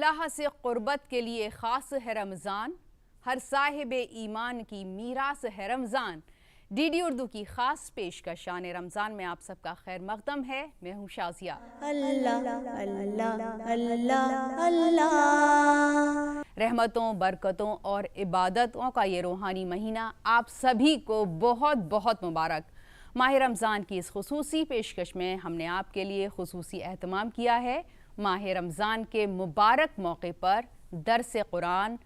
اللہ سے قربت کے لیے خاص ہے رمضان، ہر صاحب ایمان کی میراث ہے رمضان۔ ڈی ڈی اردو کی خاص پیشکش شان رمضان میں آپ سب کا خیر مقدم ہے۔ میں ہوں شازیہ۔ اللہ اللہ اللہ اللہ، رحمتوں، برکتوں اور عبادتوں کا یہ روحانی مہینہ آپ سبھی کو بہت بہت مبارک۔ ماہ رمضان کی اس خصوصی پیشکش میں ہم نے آپ کے لیے خصوصی اہتمام کیا ہے۔ ماہ رمضان کے مبارک موقع پر درس قرآن،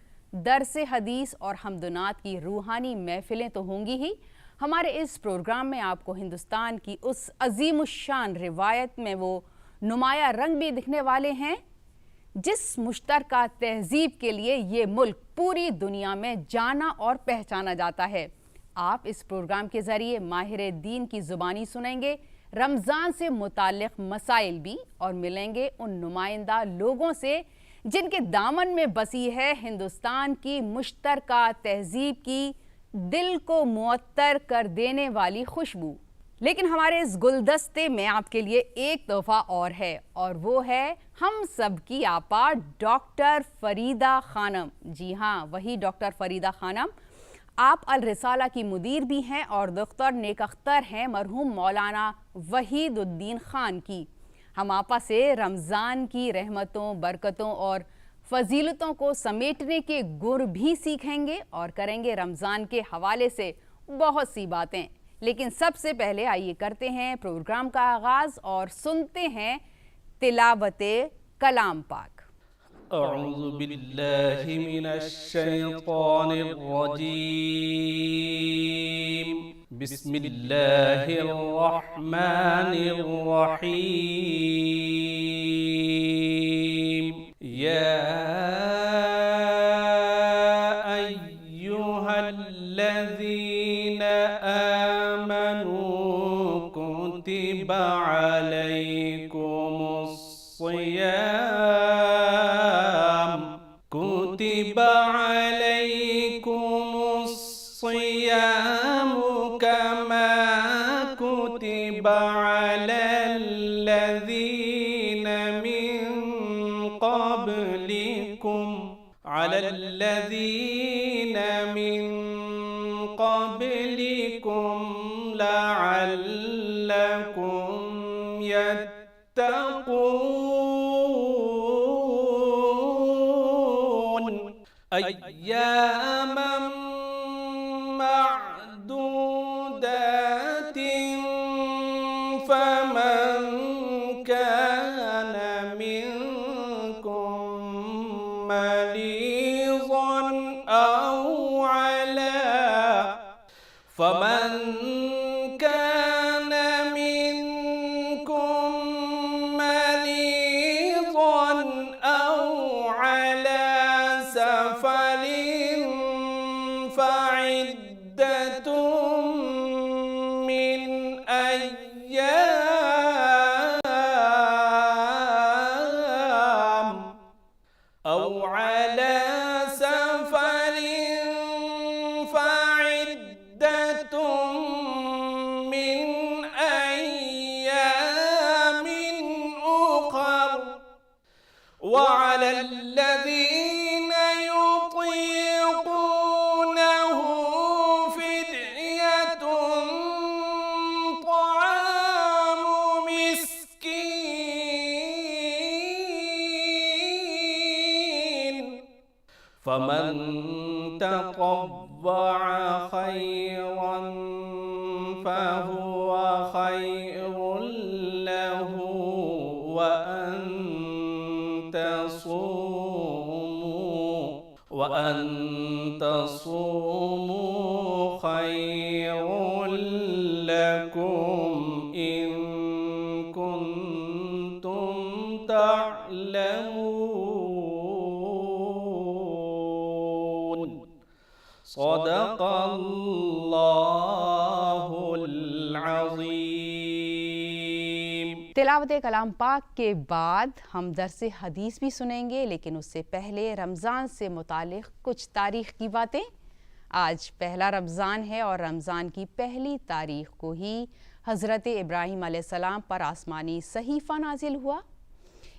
درس حدیث اور حمد و نعت کی روحانی محفلیں تو ہوں گی ہی۔ ہمارے اس پروگرام میں آپ کو ہندوستان کی اس عظیم الشان روایت میں وہ نمایاں رنگ بھی دکھنے والے ہیں جس مشترکہ تہذیب کے لیے یہ ملک پوری دنیا میں جانا اور پہچانا جاتا ہے۔ آپ اس پروگرام کے ذریعے ماہر دین کی زبانی سنیں گے، رمضان سے متعلق مسائل بھی، اور ملیں گے ان نمائندہ لوگوں سے جن کے دامن میں بسی ہے ہندوستان کی مشترکہ تہذیب کی دل کو معطر کر دینے والی خوشبو۔ لیکن ہمارے اس گلدستے میں آپ کے لیے ایک تحفہ اور ہے، اور وہ ہے ہم سب کی آپا ڈاکٹر فریدہ خانم۔ جی ہاں، وہی ڈاکٹر فریدہ خانم۔ آپ الرسالہ کی مدیر بھی ہیں اور دختر نیک اختر ہیں مرحوم مولانا وحید الدین خان کی۔ ہم آپا سے رمضان کی رحمتوں، برکتوں اور فضیلتوں کو سمیٹنے کے گر بھی سیکھیں گے اور کریں گے رمضان کے حوالے سے بہت سی باتیں۔ لیکن سب سے پہلے آئیے کرتے ہیں پروگرام کا آغاز اور سنتے ہیں تلاوت کلام پاک۔ اعوذ باللہ من الشیطان الرجیم، بسم اللہ الرحمن الرحیم۔ یا ایہا الذین آمنوا کتب علیکم الصیام، كتب عليكم الصيام كما كتب على الذين من قبلكم لعلكم يتقون، أياما معدودات، فمن كان منكم مريضا أو على سفر فعدة من أيام أو على سفر فعدة من أيام أخر، وعلى الذين يطيقونه فدية طعام مسكين، فمن تطوع خيرا فهو خير له، وأن تصوموا خير لكم إن كنتم تعلمون۔ صدق اللہ العظیم۔ تلاوت کلام پاک کے بعد ہم درس حدیث بھی سنیں گے، لیکن اس سے پہلے رمضان سے متعلق کچھ تاریخ کی باتیں۔ آج پہلا رمضان ہے اور رمضان کی پہلی تاریخ کو ہی حضرت ابراہیم علیہ السلام پر آسمانی صحیفہ نازل ہوا۔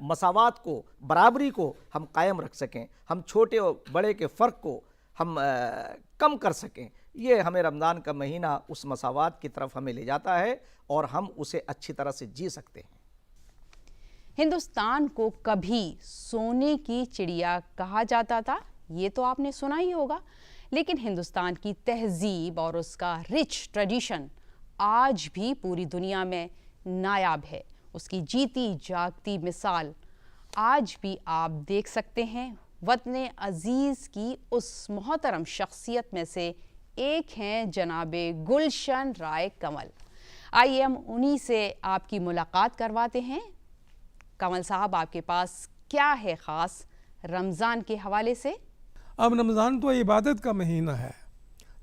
مساوات کو، برابری کو ہم قائم رکھ سکیں، ہم چھوٹے اور بڑے کے فرق کو ہم کم کر سکیں، یہ ہمیں رمضان کا مہینہ اس مساوات کی طرف ہمیں لے جاتا ہے اور ہم اسے اچھی طرح سے جی سکتے ہیں۔ ہندوستان کو کبھی سونے کی چڑیا کہا جاتا تھا، یہ تو آپ نے سنا ہی ہوگا، لیکن ہندوستان کی تہذیب اور اس کا رچ ٹریڈیشن آج بھی پوری دنیا میں نایاب ہے۔ اس کی جیتی جاگتی مثال آج بھی آپ دیکھ سکتے ہیں۔ وطن عزیز کی اس محترم شخصیت میں سے ایک ہیں جناب گلشن رائے کنول۔ آئیے ہم انہی سے آپ کی ملاقات کرواتے ہیں۔ کنول صاحب، آپ کے پاس کیا ہے خاص رمضان کے حوالے سے؟ اب رمضان تو عبادت کا مہینہ ہے،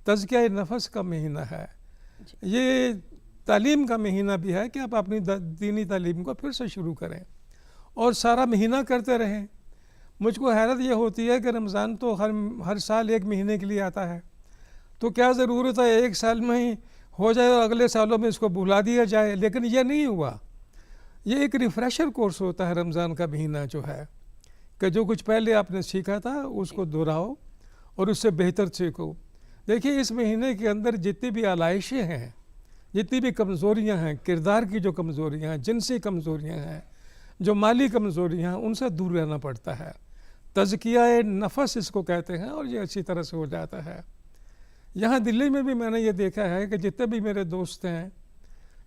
تزکیہ نفس کا مہینہ ہے، یہ تعلیم کا مہینہ بھی ہے کہ آپ اپنی دینی تعلیم کو پھر سے شروع کریں اور سارا مہینہ کرتے رہیں۔ مجھ کو حیرت یہ ہوتی ہے کہ رمضان تو ہر سال ایک مہینے کے لیے آتا ہے، تو کیا ضرورت ہے ایک سال میں ہی ہو جائے اور اگلے سالوں میں اس کو بھلا دیا جائے؟ لیکن یہ نہیں ہوا۔ یہ ایک ریفریشر کورس ہوتا ہے رمضان کا مہینہ جو ہے، کہ جو کچھ پہلے آپ نے سیکھا تھا اس کو دہراؤ اور اس سے بہتر سیکھو۔ دیکھیے اس مہینے کے اندر جتنی بھی آلائشیں ہیں، جتنی بھی کمزوریاں ہیں، کردار کی جو کمزوریاں ہیں، جنسی کمزوریاں ہیں، جو مالی کمزوریاں ہیں، ان سے دور رہنا پڑتا ہے۔ تزکیہ نفس اس کو کہتے ہیں اور یہ اچھی طرح سے ہو جاتا ہے۔ یہاں دلی میں بھی میں نے یہ دیکھا ہے کہ جتنے بھی میرے دوست ہیں،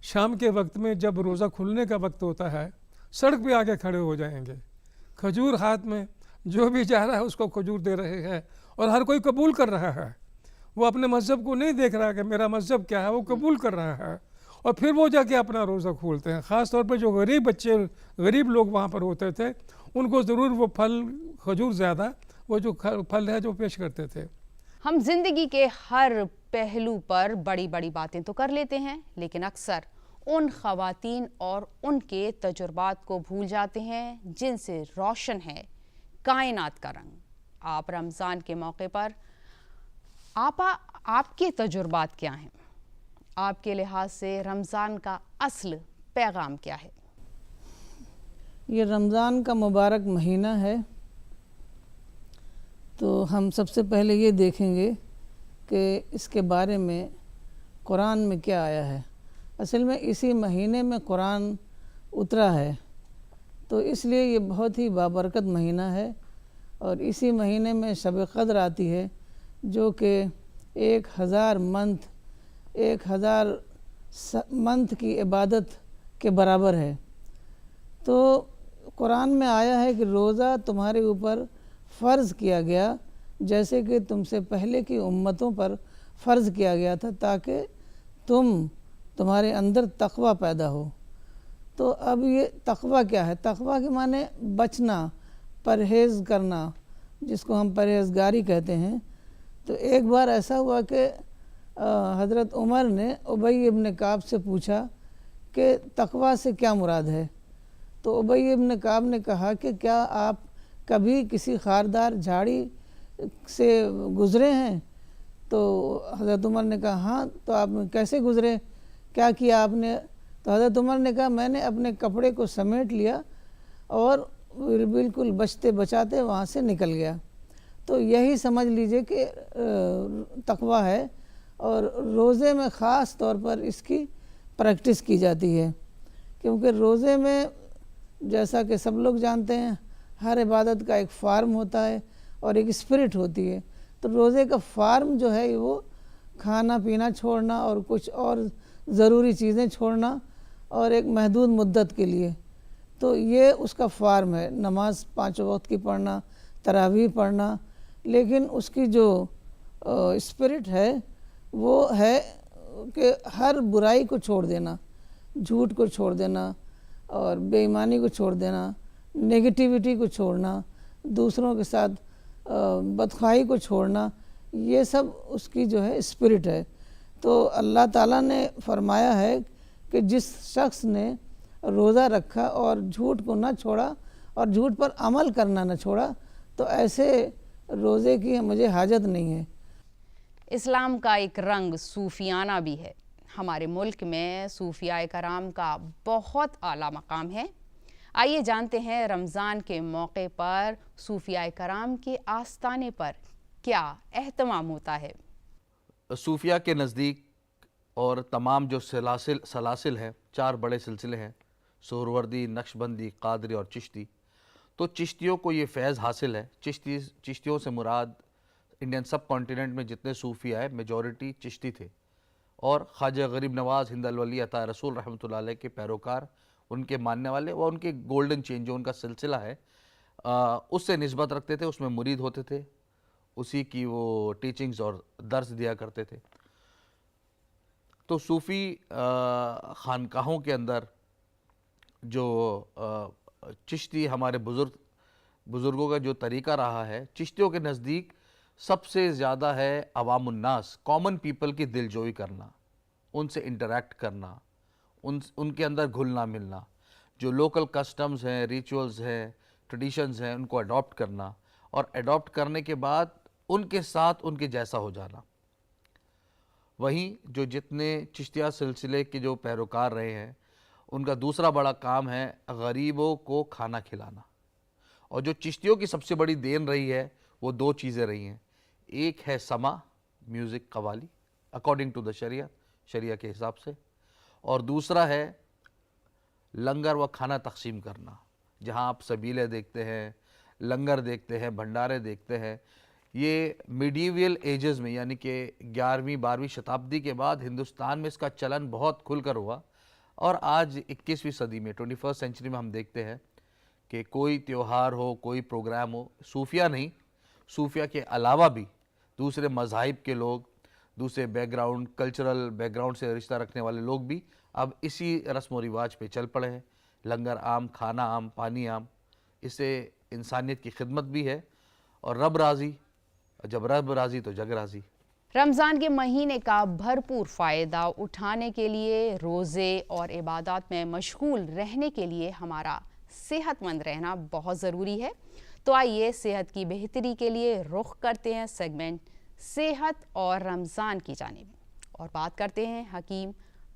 شام کے وقت میں جب روزہ کھلنے کا وقت ہوتا ہے، سڑک پہ آ کے کھڑے ہو جائیں گے، کھجور ہاتھ میں، جو بھی جا رہا ہے اس کو کھجور دے رہے ہیں اور ہر کوئی قبول کر رہا ہے۔ وہ اپنے مذہب کو نہیں دیکھ رہا کہ میرا مذہب کیا ہے، وہ قبول کر رہا ہے اور پھر وہ جا کے اپنا روزہ کھولتے ہیں۔ خاص طور پہ جو غریب بچے، غریب لوگ وہاں پر ہوتے تھے، ان کو ضرور وہ پھل، کھجور زیادہ، وہ جو پھل ہے جو پیش کرتے تھے۔ ہم زندگی کے ہر پہلو پر بڑی بڑی باتیں تو کر لیتے ہیں، لیکن اکثر ان خواتین اور ان کے تجربات کو بھول جاتے ہیں جن سے روشن ہے کائنات کا رنگ۔ آپ رمضان کے موقع پر آپ کے تجربات کیا ہیں؟ آپ کے لحاظ سے رمضان کا اصل پیغام کیا ہے؟ یہ رمضان کا مبارک مہینہ ہے، تو ہم سب سے پہلے یہ دیکھیں گے کہ اس کے بارے میں قرآن میں کیا آیا ہے۔ اصل میں اسی مہینے میں قرآن اترا ہے، تو اس لیے یہ بہت ہی بابرکت مہینہ ہے، اور اسی مہینے میں شب قدر آتی ہے جو کہ 1000 منتھ کی عبادت کے برابر ہے۔ تو قرآن میں آیا ہے کہ روزہ تمہارے اوپر فرض کیا گیا جیسے کہ تم سے پہلے کی امتوں پر فرض کیا گیا تھا، تاکہ تمہارے اندر تقوی پیدا ہو۔ تو اب یہ تقوی کیا ہے؟ تقوی کے معنی بچنا، پرہیز کرنا، جس کو ہم پرہیزگاری کہتے ہیں۔ تو ایک بار ایسا ہوا کہ حضرت عمر نے ابی ابن کعب سے پوچھا کہ تقوی سے کیا مراد ہے؟ تو ابی ابن کعب نے کہا کہ کیا آپ کبھی کسی خاردار جھاڑی سے گزرے ہیں؟ تو حضرت عمر نے کہا ہاں۔ تو آپ کیسے گزرے، کیا کیا آپ نے؟ تو حضرت عمر نے کہا میں نے اپنے کپڑے کو سمیٹ لیا اور بالکل بچتے بچاتے وہاں سے نکل گیا۔ تو یہی سمجھ لیجئے کہ تقوی ہے، اور روزے میں خاص طور پر اس کی پریکٹس کی جاتی ہے، کیونکہ روزے میں جیسا کہ سب لوگ جانتے ہیں ہر عبادت کا ایک فارم ہوتا ہے اور ایک اسپرٹ ہوتی ہے۔ تو روزے کا فارم جو ہے وہ کھانا پینا چھوڑنا اور کچھ اور ضروری چیزیں چھوڑنا، اور ایک محدود مدت کے لیے، تو یہ اس کا فارم ہے۔ نماز 5 وقت کی پڑھنا، تراویح پڑھنا، لیکن اس کی جو اسپرٹ ہے وہ ہے کہ ہر برائی کو چھوڑ دینا، جھوٹ کو چھوڑ دینا اور بے ایمانی کو چھوڑ دینا، نیگیٹیوٹی کو چھوڑنا، دوسروں کے ساتھ بدخواہی کو چھوڑنا، یہ سب اس کی جو ہے اسپرٹ ہے۔ تو اللہ تعالیٰ نے فرمایا ہے کہ جس شخص نے روزہ رکھا اور جھوٹ کو نہ چھوڑا اور جھوٹ پر عمل کرنا نہ چھوڑا، تو ایسے روزے کی مجھے حاجت نہیں ہے۔ اسلام کا ایک رنگ صوفیانہ بھی ہے۔ ہمارے ملک میں صوفیاء کرام کا بہت اعلیٰ مقام ہے۔ آئیے جانتے ہیں رمضان کے موقع پر صوفیاء کرام کے آستانے پر کیا اہتمام ہوتا ہے۔ صوفیہ کے نزدیک اور تمام جو سلاسل ہیں، 4 بڑے سلسلے ہیں، سہروردی، نقشبندی، قادری اور چشتی، تو چشتیوں کو یہ فیض حاصل ہے۔ چشتیوں سے مراد انڈین سب کانٹیننٹ میں جتنے صوفیہ ہیں میجورٹی چشتی تھے، اور خواجہ غریب نواز ہند الولی عطا رسول رحمۃ اللہ علیہ کے پیروکار، ان کے ماننے والے، وہ ان کے گولڈن چین جو ان کا سلسلہ ہے اس سے نسبت رکھتے تھے، اس میں مرید ہوتے تھے، اسی کی وہ ٹیچنگز اور درس دیا کرتے تھے۔ تو صوفی خانقاہوں کے اندر جو چشتی ہمارے بزرگوں کا جو طریقہ رہا ہے، چشتیوں کے نزدیک سب سے زیادہ ہے عوام الناس، کامن پیپل کی دل جوئی کرنا، ان سے انٹریکٹ کرنا، ان کے اندر گھلنا ملنا، جو لوکل کسٹمز ہیں، ریچولز ہیں، ٹریڈیشنز ہیں، ان کو اڈاپٹ کرنا، اور اڈاپٹ کرنے کے بعد ان کے ساتھ ان کے جیسا ہو جانا۔ وہیں جو جتنے چشتیہ سلسلے کے جو پیروکار رہے ہیں، ان کا دوسرا بڑا کام ہے غریبوں کو کھانا کھلانا، اور جو چشتیوں کی سب سے بڑی دین رہی ہے وہ 2 چیزیں رہی ہیں، ایک ہے سما، music, qawwali according to the sharia کے حساب سے، اور دوسرا ہے لنگر و کھانا تقسیم کرنا، جہاں آپ سبیلے دیکھتے ہیں، لنگر دیکھتے ہیں، بھنڈارے دیکھتے ہیں۔ یہ میڈیویل ایجز میں، یعنی کہ 11ویں 12ویں شتابدی کے بعد ہندوستان میں اس کا چلن بہت کھل کر ہوا، اور آج 21ویں صدی میں 21 سینچری میں ہم دیکھتے ہیں کہ کوئی تیوہار ہو، کوئی پروگرام ہو، صوفیہ نہیں، صوفیہ کے علاوہ بھی دوسرے مذاہب کے لوگ، دوسرے back ground, cultural back ground سے رشتہ رکھنے والے لوگ بھی اب اسی رسم و رواج پہ چل پڑے ہیں۔ لنگر عام، کھانا عام، پانی عام، اس سے انسانیت کی خدمت بھی ہے، اور رب راضی، جب رب راضی تو جگ راضی۔ رمضان کے مہینے کا بھرپور فائدہ اٹھانے کے لیے روزے اور عبادات میں مشغول رہنے کے لیے ہمارا صحت مند رہنا بہت ضروری ہے۔ تو آئیے صحت کی بہتری کے لیے رخ کرتے ہیں سیگمنٹ صحت اور رمضان کی جانب، اور بات کرتے ہیں حکیم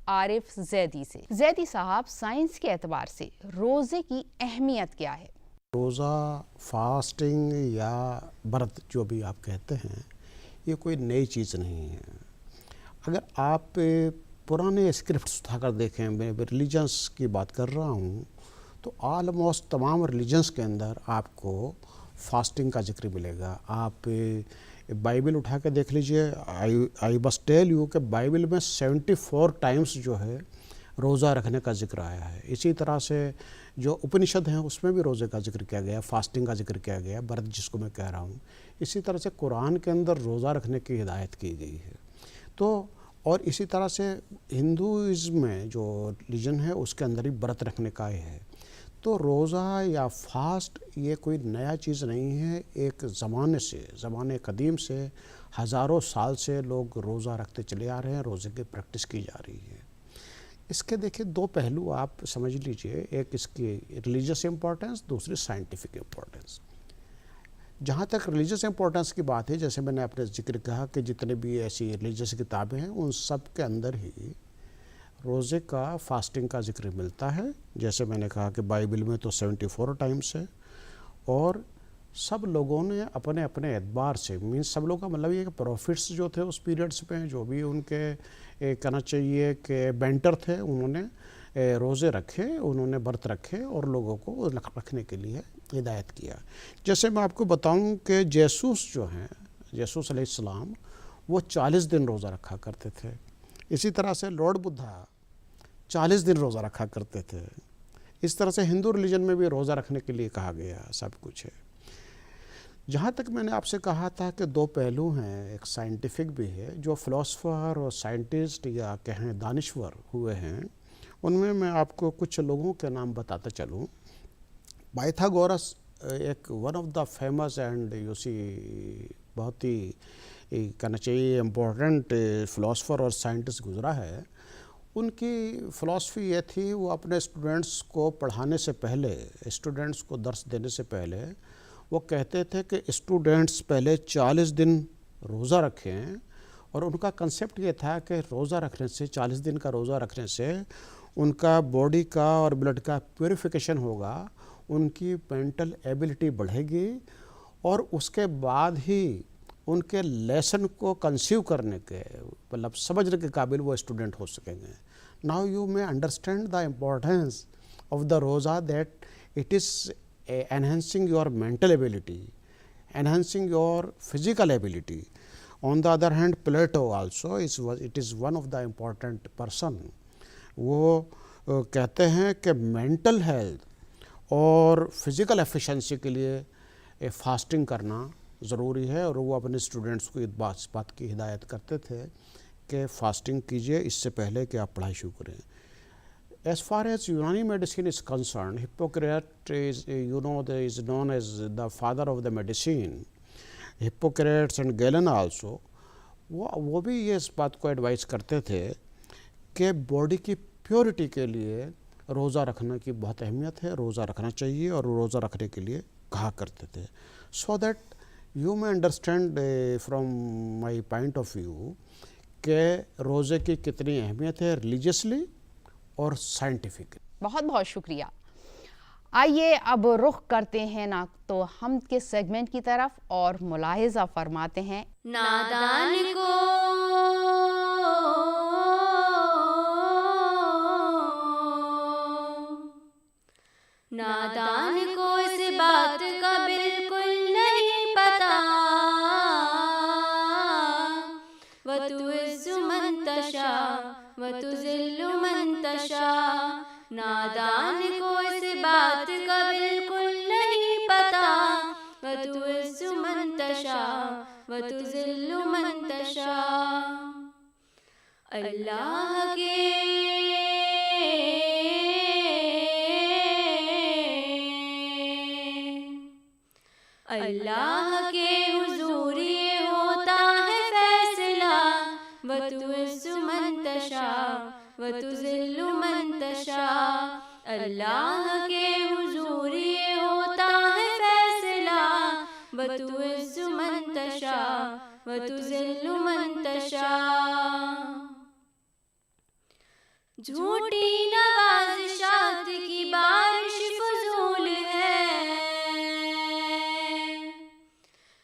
عارف زیدی سے۔ زیدی صاحب، سائنس کے اعتبار سے روزے کی اہمیت کیا ہے؟ روزہ، فاسٹنگ یا برت جو بھی آپ کہتے ہیں، یہ کوئی نئی چیز نہیں ہے۔ اگر آپ پرانے اسکرپٹس اٹھا کر دیکھیں، میں ریلیجنس کی بات کر رہا ہوں، تو آلموسٹ تمام ریلیجنس کے اندر آپ کو فاسٹنگ کا ذکر ملے گا۔ آپ بائبل اٹھا کے دیکھ لیجئے، آئی بس ٹیل یو کہ بائبل میں 74 ٹائمز جو ہے روزہ رکھنے کا ذکر آیا ہے۔ اسی طرح سے جو اپنشد ہیں اس میں بھی روزے کا ذکر کیا گیا، فاسٹنگ کا ذکر کیا گیا، برت جس کو میں کہہ رہا ہوں۔ اسی طرح سے قرآن کے اندر روزہ رکھنے کی ہدایت کی گئی ہے۔ تو اور اسی طرح سے ہندوازم میں جو ریلیجن ہے اس کے اندر ہی برت رکھنے کا ہے۔ تو روزہ یا فاسٹ یہ کوئی نیا چیز نہیں ہے، ایک زمانے قدیم سے ہزاروں سال سے لوگ روزہ رکھتے چلے آ رہے ہیں، روزے کی پریکٹس کی جا رہی ہے۔ اس کے دیکھیں 2 پہلو آپ سمجھ لیجئے، ایک اس کی ریلیجس امپورٹنس، دوسری سائنٹیفک امپورٹنس۔ جہاں تک ریلیجس امپورٹنس کی بات ہے، جیسے میں نے اپنے ذکر کہا کہ جتنے بھی ایسی ریلیجس کتابیں ہیں ان سب کے اندر ہی روزے کا، فاسٹنگ کا ذکر ملتا ہے۔ جیسے میں نے کہا کہ بائبل میں تو 74 ٹائمز ہے، اور سب لوگوں نے اپنے اپنے اعتبار سے، سب لوگوں کا مطلب یہ کہ پروفٹس جو تھے اس پیریڈس پہ، جو بھی ان کے کہنا چاہیے کہ بینٹر تھے، انہوں نے روزے رکھے، انہوں نے برت رکھے اور لوگوں کو رکھنے کے لیے ہدایت کیا۔ جیسے میں آپ کو بتاؤں کہ جیسوس جو ہیں، جیسوس علیہ السلام، وہ 40 دن روزہ رکھا کرتے تھے۔ اسی طرح سے لارڈ بدھا 40 دن روزہ رکھا کرتے تھے۔ اس طرح سے ہندو ریلیجن میں بھی روزہ رکھنے کے لیے کہا گیا، سب کچھ ہے۔ جہاں تک میں نے آپ سے کہا تھا کہ 2 پہلو ہیں، ایک سائنٹیفک بھی ہے، جو فلاسفر اور سائنٹسٹ یا کہیں دانشور ہوئے ہیں، ان میں آپ کو کچھ لوگوں کے نام بتاتا چلوں۔ پائتھاگورس ایک one of the famous and بہت ہی کہنا چاہیے امپورٹنٹ فلاسفر اور سائنٹسٹ گزرا ہے۔ ان کی فلاسفی یہ تھی، وہ اپنے اسٹوڈنٹس کو پڑھانے سے پہلے، اسٹوڈنٹس کو درس دینے سے پہلے وہ کہتے تھے کہ اسٹوڈنٹس پہلے 40 دن روزہ رکھیں، اور ان کا کنسیپٹ یہ تھا کہ روزہ رکھنے سے، 40 دن کا روزہ رکھنے سے ان کا باڈی کا اور بلڈ کا پیوریفیکیشن ہوگا، ان کی مینٹل ایبلٹی بڑھے گی، اور اس کے بعد ہی ان کے لیسن کو کنسیو کرنے کے مطلب سمجھنے کے قابل وہ اسٹوڈنٹ ہو سکیں گے. Now you may understand the importance of the roza, that it is enhancing your mental ability, enhancing your physical ability. On the other hand, Plato also it is one of the important person. وہ کہتے ہیں کہ mental health اور physical efficiency کے لیے fasting کرنا ضروری ہے، اور وہ اپنے اسٹوڈنٹس کو اس بات کی ہدایت کرتے تھے کہ فاسٹنگ کیجئے اس سے پہلے کہ آپ پڑھائی شروع کریں. As far as Unani medicine is concerned, Hippocrates is known as the father of the medicine. Hippocrates and Galen also, وہ بھی یہ اس بات کو ایڈوائز کرتے تھے کہ باڈی کی پیورٹی کے لیے روزہ رکھنے کی بہت اہمیت ہے، روزہ رکھنا چاہیے، اور روزہ رکھنے کے لیے کہا کرتے تھے. So that you may understand from my point of view کہ روزے کی کتنی اہمیت ہے ریلیجیسلی اور سائنٹیفک. بہت بہت شکریہ. آئیے اب رخ کرتے ہیں نا تو ہم کے سیگمنٹ کی طرف اور ملاحظہ فرماتے ہیں. نادان کو اس بات کا بالکل نہیں پتا، وَتُعِزُّ مَن تَشَاءُ وَتُذِلُّ مَن تَشَاءُ. نادان کو اس بات کا بالکل نہیں پتا، وَتُعِزُّ مَن تَشَاءُ وَتُذِلُّ مَن تَشَاءُ. اللہ کے حضور یہ ہوتا ہے فیصلہ، وَتُعِزُّ مَن تَشَاءُ وَتُذِلُّ مَن تَشَاءُ. اللہ کے حضور یہ ہوتا ہے فیصلہ، وَتُعِزُّ مَن تَشَاءُ وَتُذِلُّ مَن تَشَاءُ. جھوٹی نوازشات کی بارش فضول ہے،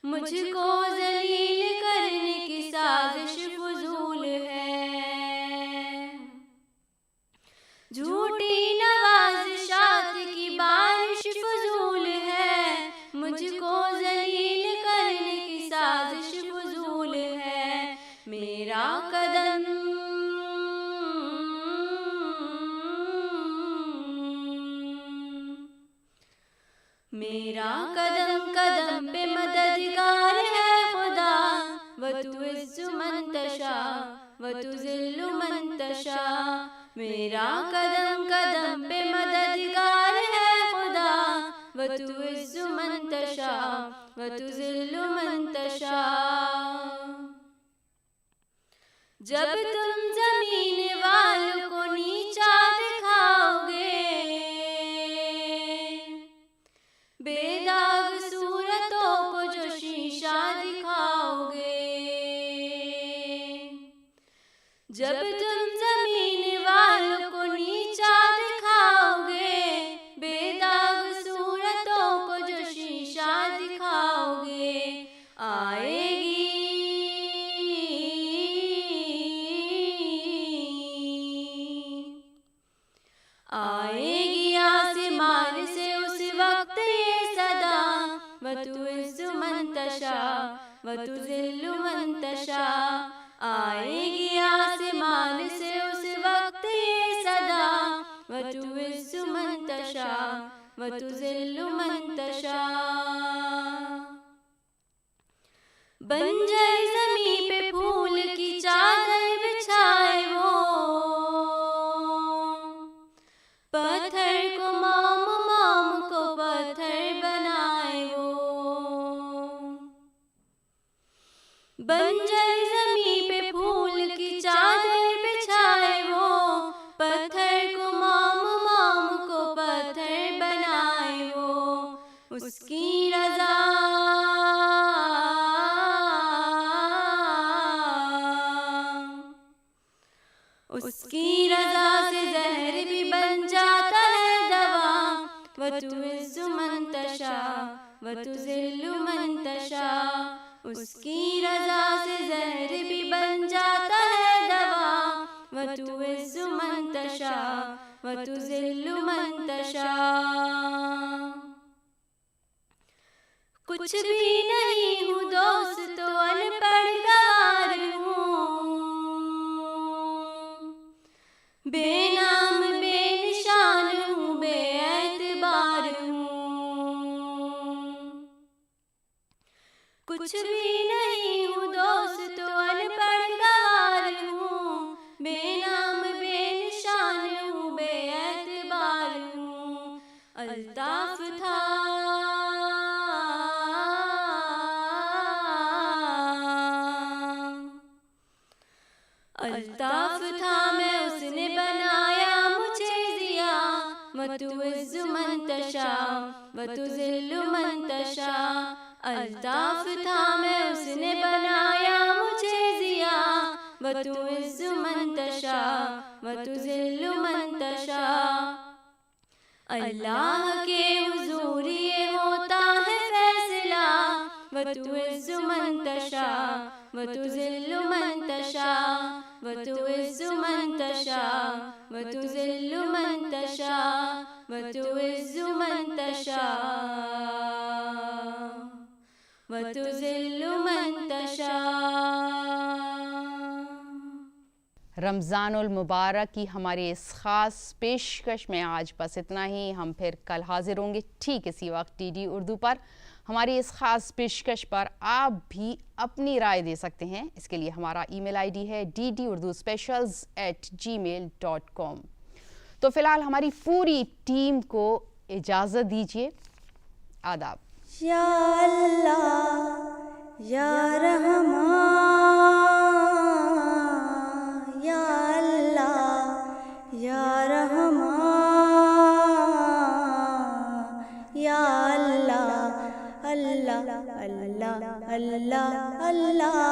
مجھ کو ذلیل کرنے کی سازش فضول ہے. جھوٹی نوازشات کی بارش فضول ہے، مجھ کو ذلیل کرنے کی سازش فضول ہے. میرا قدم قدم پہ مددگار ہے خدا، وَتُعِزُّ مَن تَشَاءُ وَتُذِلُّ مَن تَشَاءُ. میرا قدم پہ مددگار ہے خدا، وَتُعِزُّ مَن تَشَاءُ وَتُذِلُّ مَن تَشَاءُ. جب تم زمین والوں کو نیچا دکھاؤ گے، بے داغ صورتوں کو جو شیشہ دکھاؤ گے. جب تم زمین والوں کو نیچا دکھاؤ گے، بے داغ صورتوں کو جو شیشہ دکھاؤ گے، آئے گی آسمان سے اس وقت یہ صدا، وَتُعِزُّ مَن تَشَاءُ وَتُذِلُّ مَن تَشَاءُ. آئے گی آسمان سے اس وقت یہ صدا، وَتُعِزُّ مَن تَشَاءُ وَتُذِلُّ مَن تَشَاءُ. بنجر زمیں پہ پھول کی چادر بچھائے وہ، پتھر کو موم کو پتھر بنائے وہ. بنجر زمیں پہ پھول کی چادر بچھائے وہ، پتھر کو موم کو پتھر بنائے وہ. اس کی رضا سے زہر وتعز من تشاء وتذل من تشاء. اس کی رضا سے زہر بھی بن جاتا ہے دوا. وتعز من تشاء وتذل من تشاء. کچھ بھی نہیں ہوں دوست تو ان پڑھ گوار ہوں. بے نام بے نشان ہوں بے اعتبار ہوں. کچھ بھی نہیں ہوں دوست تو ان پڑھ گوار ہوں. بے نام بے نشان ہوں بے اعتبار ہوں. الطاف تھا الطاف تھا میں اس نے بنایا مجھے ضیا. وتعز من تشاء وتذل من تشاء. الطاف تھا میں اس نے بنایا مجھے ضیا. وتعز من تشاء وتذل من تشاء. اللہ کے حضور یہ ہوتا ہے فیصلہ. وتعز من تشاء وتذل من تشاء. وتعز من تشاء وتذل من تشاء. وتعز من تشاء وتذل من تشاء. رمضان المبارک کی ہماری اس خاص پیشکش میں آج بس اتنا ہی. ہم پھر کل حاضر ہوں گے ٹھیک اسی وقت ڈی ڈی اردو پر. ہماری اس خاص پیشکش پر آپ بھی اپنی رائے دے سکتے ہیں. اس کے لیے ہمارا ای میل آئی ڈی ہے ddurduspecials@gmail.com. تو فی الحال ہماری پوری ٹیم کو اجازت دیجیے. آداب. یا اللہ یا رحمان یا اللہ یا رحمان یا اللہ اللہ اللہ اللہ اللہ.